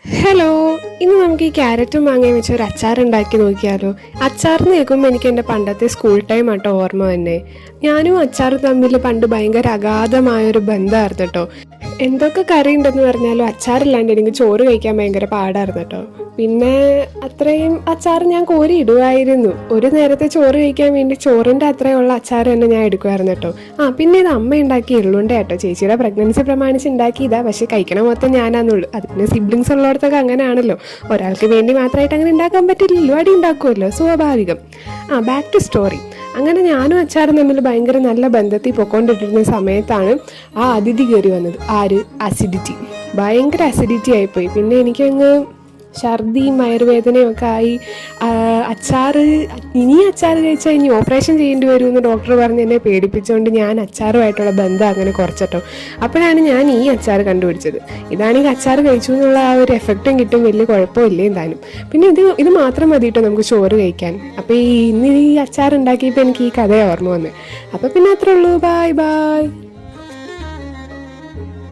Hello, ഇന്ന് നമുക്ക് ഈ ക്യാരറ്റും മാങ്ങയും വെച്ച് ഒരു അച്ചാർ ഉണ്ടാക്കി നോക്കിയാലോ. അച്ചാർന്ന് കേൾക്കുമ്പോൾ എനിക്ക് എൻ്റെ പണ്ടത്തെ സ്കൂൾ ടൈം ആട്ടോ ഓർമ്മ തന്നെ. ഞാനും അച്ചാറും തമ്മിൽ പണ്ട് ഭയങ്കര അഗാധമായൊരു ബന്ധമായിരുന്നു കേട്ടോ. എന്തൊക്കെ കറി ഉണ്ടെന്ന് പറഞ്ഞാലും അച്ചാറില്ലാണ്ട് എനിക്ക് ചോറ് കഴിക്കാൻ ഭയങ്കര പാടായിരുന്നു കേട്ടോ. പിന്നെ അത്രയും അച്ചാർ ഞാൻ കോരി ഇടുമായിരുന്നു. ഒരു നേരത്തെ ചോറ് കഴിക്കാൻ വേണ്ടി ചോറിൻ്റെ അത്രയുള്ള അച്ചാർ തന്നെ ഞാൻ എടുക്കുമായിരുന്നു കേട്ടോ. പിന്നെ ഇത് അമ്മ ഉണ്ടാക്കി എള്ളുണ്ട കേട്ടോ. ചേച്ചിയുടെ പ്രഗ്നൻസി പ്രമാണിച്ച് ഉണ്ടാക്കിയതാ. പക്ഷേ കഴിക്കണ മൊത്തം ഞാനാന്നുള്ളൂ. അത് പിന്നെ സിബ്ലിങ്സ് ഉള്ളിടത്തൊക്കെ അങ്ങനെയാണല്ലോ. ഒരാൾക്ക് വേണ്ടി മാത്രമായിട്ട് അങ്ങനെ ഉണ്ടാക്കാൻ പറ്റില്ലല്ലോ, അടി ഉണ്ടാക്കുമല്ലോ, സ്വാഭാവികം. Back to story. അങ്ങനെ ഞാനും അച്ചാറും തമ്മിൽ ഭയങ്കര നല്ല ബന്ധത്തിൽ പൊയ്ക്കൊണ്ടിട്ടിരുന്ന സമയത്താണ് ആ അതിഥി കയറി വന്നത്. അസിഡിറ്റി. ഭയങ്കര അസിഡിറ്റി ആയിപ്പോയി. പിന്നെ എനിക്കങ്ങ് ഛർദിയും വയറുവേദനയും ഒക്കെ ആയി. ഇനി അച്ചാർ കഴിച്ചാൽ ഇനി ഓപ്പറേഷൻ ചെയ്യേണ്ടി വരുമെന്ന് ഡോക്ടർ പറഞ്ഞ് എന്നെ പേടിപ്പിച്ചുകൊണ്ട് ഞാൻ അച്ചാറുമായിട്ടുള്ള ബന്ധം അങ്ങനെ കുറച്ചിട്ടോ. അപ്പോഴാണ് ഞാൻ ഈ അച്ചാർ കണ്ടുപിടിച്ചത്. ഇതാണെങ്കിൽ അച്ചാർ കഴിച്ചു എന്നുള്ള ആ ഒരു എഫക്റ്റും കിട്ടും, വലിയ കുഴപ്പമില്ലേ എന്തായാലും. പിന്നെ ഇത് മാത്രം മതി കേട്ടോ നമുക്ക് ചോറ് കഴിക്കാൻ. അപ്പോൾ ഇന്ന് ഈ അച്ചാർ ഉണ്ടാക്കിയപ്പോൾ എനിക്ക് ഈ കഥ ഓർമ്മ വന്നത്. അപ്പോൾ പിന്നെ അത്രേ ഉള്ളൂ. Bye bye.